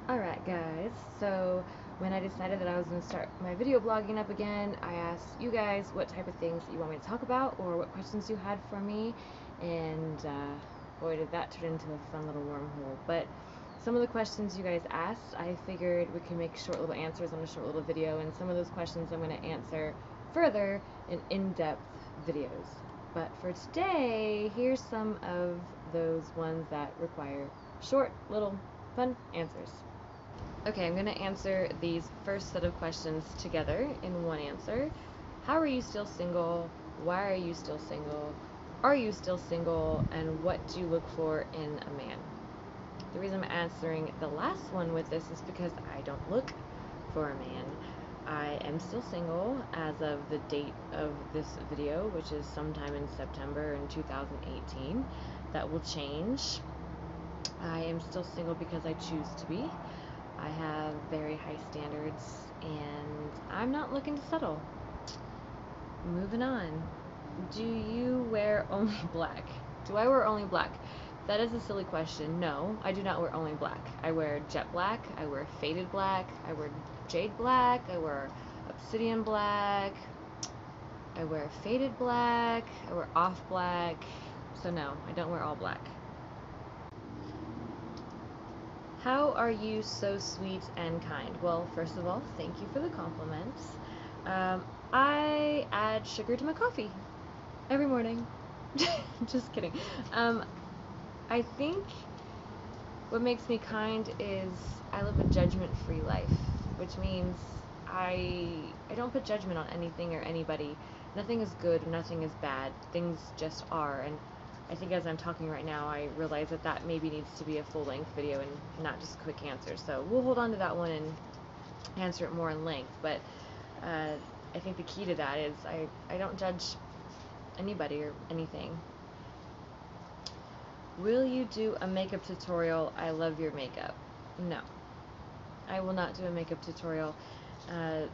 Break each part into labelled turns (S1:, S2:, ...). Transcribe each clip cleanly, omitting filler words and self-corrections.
S1: Alright guys, so when I decided that I was going to start my video blogging up again, I asked you guys what type of things that you want me to talk about or what questions you had for me, and boy did that turn into a fun little wormhole. But some of the questions you guys asked, I figured we could make short little answers on a short little video, and some of those questions I'm going to answer further in in-depth videos. But for today, here's some of those ones that require short little fun answers. Okay, I'm going to answer these first set of questions together in one answer. How are you still single? Why are you still single? Are you still single? And what do you look for in a man? The reason I'm answering the last one with this is because I don't look for a man. I am still single as of the date of this video, which is sometime in September in 2018. That will change. I am still single because I choose to be. I have very high standards, and I'm not looking to settle. Moving on. Do you wear only black? Do I wear only black? That is a silly question. No, I do not wear only black. I wear jet black, I wear faded black, I wear jade black, I wear obsidian black, I wear faded black, I wear off black. So no, I don't wear all black. How are you so sweet and kind? Well, first of all, thank you for the compliments. I add sugar to my coffee every morning. Just kidding. I think what makes me kind is I live a judgment-free life, which means I don't put judgment on anything or anybody. Nothing is good, nothing is bad. Things just are, and I think as I'm talking right now, I realize that that maybe needs to be a full-length video and not just a quick answer. So we'll hold on to that one and answer it more in length. But I think the key to that is I don't judge anybody or anything. Will you do a makeup tutorial? I love your makeup. No, I will not do a makeup tutorial. And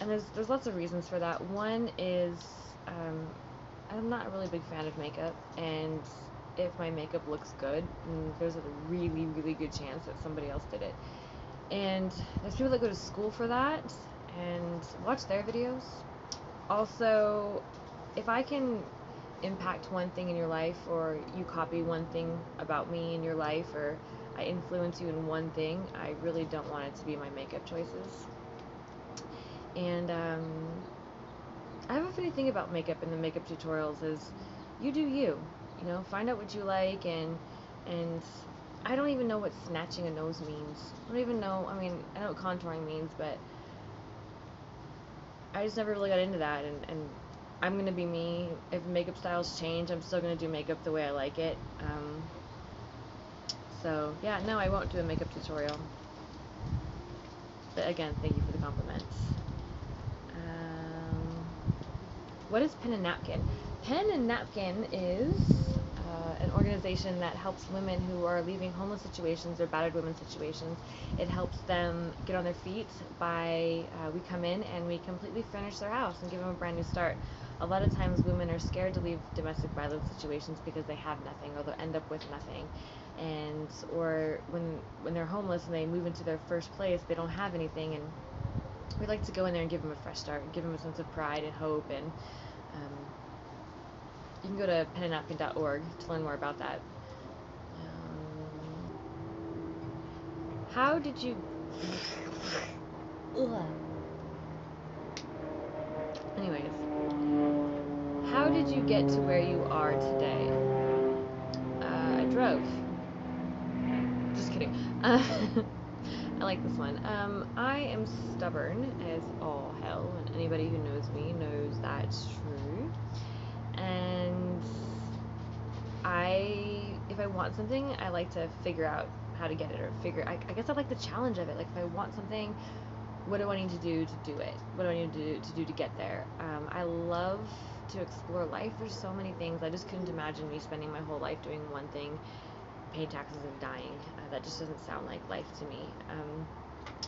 S1: there's lots of reasons for that. One is I'm not a really big fan of makeup, and if my makeup looks good, there's a really, really good chance that somebody else did it. And there's people that go to school for that and watch their videos. Also, if I can impact one thing in your life, or you copy one thing about me in your life, or I influence you in one thing, I really don't want it to be my makeup choices. And I have a funny thing about makeup and the makeup tutorials is you do you, find out what you like, and I don't even know what snatching a nose means. I don't even know, I mean, I know what contouring means, but I just never really got into that, and I'm gonna be me. If makeup styles change, I'm still gonna do makeup the way I like it. So yeah, no, I won't do a makeup tutorial. But again, thank you for the compliments. What is Pen and Napkin? Pen and Napkin is an organization that helps women who are leaving homeless situations or battered women situations. It helps them get on their feet by, we come in and we completely furnish their house and give them a brand new start. A lot of times women are scared to leave domestic violence situations because they have nothing, or they'll end up with nothing. And or when they're homeless and they move into their first place, they don't have anything, and we like to go in there and give them a fresh start, give them a sense of pride and hope. And you can go to penandnapkin.org to learn more about that. How did you... Anyways, how did you get to where you are today? I drove. Just kidding. I like this one. I am stubborn as all hell, and anybody who knows me knows that's true. And if I want something, I like to figure out how to get it, or I guess I like the challenge of it. Like, if I want something, what do I need to do it? What do I need to do to get there? I love to explore life. There's so many things. I just couldn't imagine me spending my whole life doing one thing, paying taxes and dying. That just doesn't sound like life to me.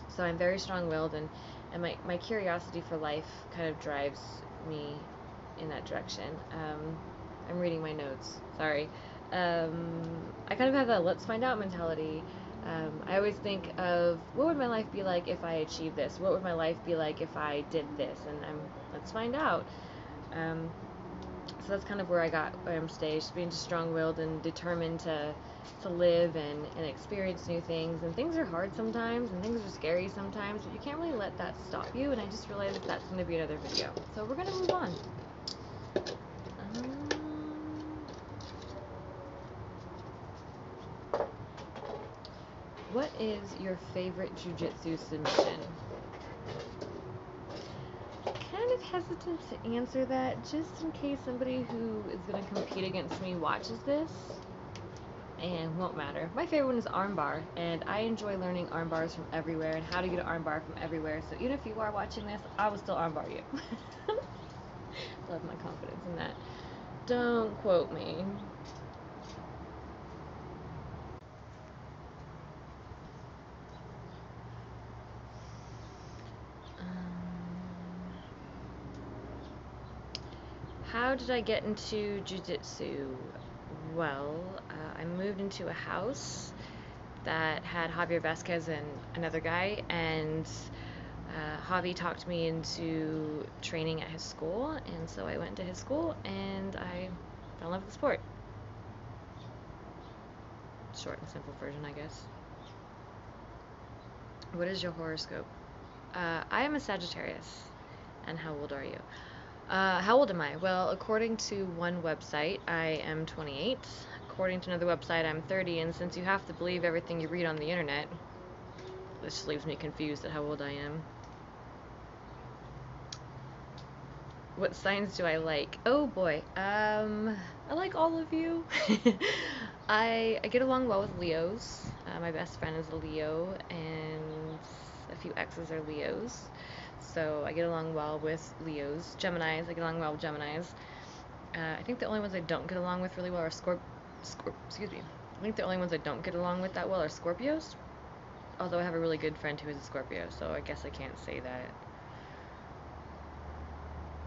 S1: So I'm very strong-willed, and my curiosity for life kind of drives me in that direction. I'm reading my notes, sorry. I kind of have a let's find out mentality. I always think of what would my life be like if I achieved this? What would my life be like if I did this? And let's find out. Um, so that's kind of where I'm today, just being strong-willed and determined to live and experience new things. And things are hard sometimes, and things are scary sometimes, but you can't really let that stop you. And I just realized that that's going to be another video. So we're going to move on. What is your favorite jiu-jitsu submission? Kind of hesitant to answer that, just in case somebody who is going to compete against me watches this, and won't matter. My favorite one is armbar, and I enjoy learning arm bars from everywhere and how to get an armbar from everywhere, so even if you are watching this, I will still armbar you. Love my confidence in that. Don't quote me. How did I get into jiu-jitsu? Well, I moved into a house that had Javier Vasquez and another guy, and Javi talked me into training at his school, and so I went to his school, and I fell in love with the sport. Short and simple version, I guess. What is your horoscope? I am a Sagittarius. And how old are you? How old am I? Well, according to one website, I am 28. According to another website, I'm 30, and since you have to believe everything you read on the internet, this just leaves me confused at how old I am. What signs do I like? Oh boy, I like all of you. I get along well with Leos. My best friend is a Leo, and a few exes are Leos. So I get along well with Leos. Geminis, I get along well with Geminis. I think the only ones I don't get along with really well are excuse me. I think the only ones I don't get along with that well are Scorpios. Although I have a really good friend who is a Scorpio, so I guess I can't say that.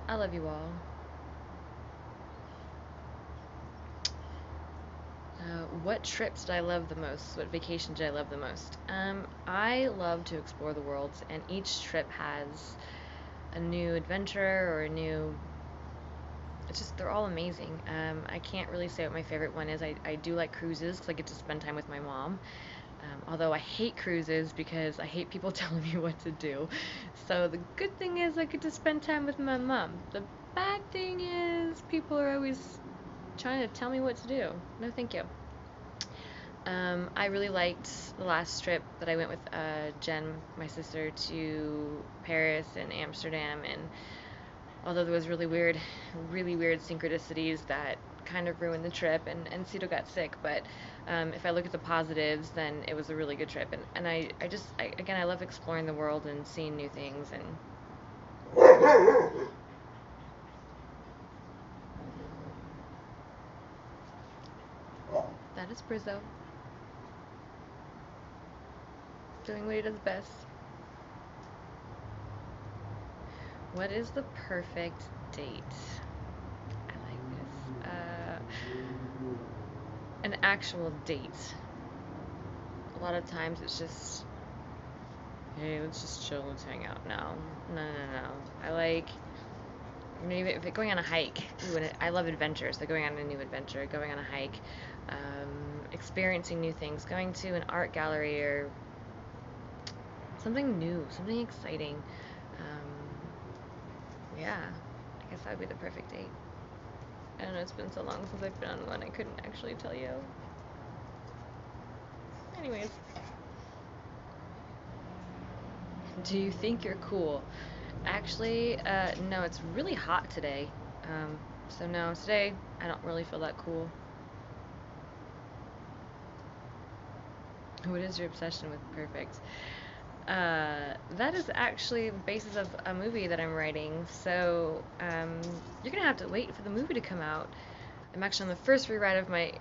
S1: I love you all. What trips did I love the most? What vacation did I love the most? I love to explore the world, and each trip has a new adventure or a new... It's just, they're all amazing. I can't really say what my favorite one is. I do like cruises because I get to spend time with my mom. Although I hate cruises because I hate people telling me what to do. So the good thing is I get to spend time with my mom. The bad thing is people are always trying to tell me what to do. No, thank you. I really liked the last trip that I went with Jen, my sister, to Paris and Amsterdam, and although there was really weird synchronicities that kind of ruined the trip, and Cito got sick, but if I look at the positives, then it was a really good trip, and I love exploring the world and seeing new things, and that is Brizzo doing what he does best. What is the perfect date? I like this. An actual date. A lot of times it's just, hey, let's just chill, let's hang out. No. I like, maybe if going on a hike. Ooh, I love adventures. So going on a new adventure, going on a hike, experiencing new things, going to an art gallery or something new, something exciting. Yeah, I guess that would be the perfect date. I don't know, it's been so long since I've been on one, I couldn't actually tell you. Anyways. Do you think you're cool? Actually, no, it's really hot today. So no, today I don't really feel that cool. What is your obsession with perfect? That is actually the basis of a movie that I'm writing, so you're gonna have to wait for the movie to come out. I'm actually on the first rewrite of my...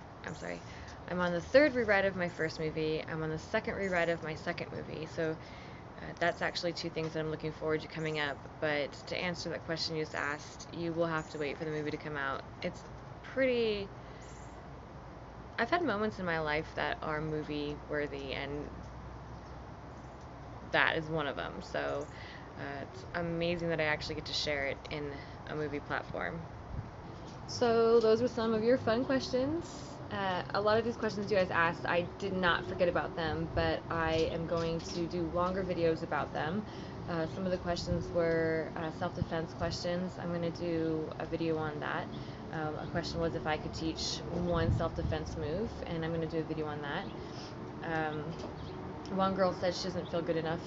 S1: I'm on the third rewrite of my first movie. I'm on the second rewrite of my second movie, so that's actually two things that I'm looking forward to coming up. But to answer that question you just asked, you will have to wait for the movie to come out. It's pretty I've had moments in my life that are movie worthy, and that is one of them. So it's amazing that I actually get to share it in a movie platform. So those were some of your fun questions. A lot of these questions you guys asked, I did not forget about them, but I am going to do longer videos about them. Some of the questions were self-defense questions. I'm going to do a video on that. A question was if I could teach one self-defense move, and I'm going to do a video on that. One girl said she doesn't feel good enough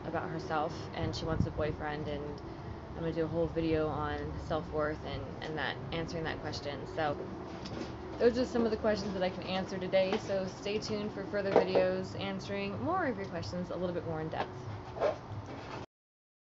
S1: about herself and she wants a boyfriend, and I'm going to do a whole video on self-worth and that, answering that question. So those are some of the questions that I can answer today, so stay tuned for further videos answering more of your questions a little bit more in depth.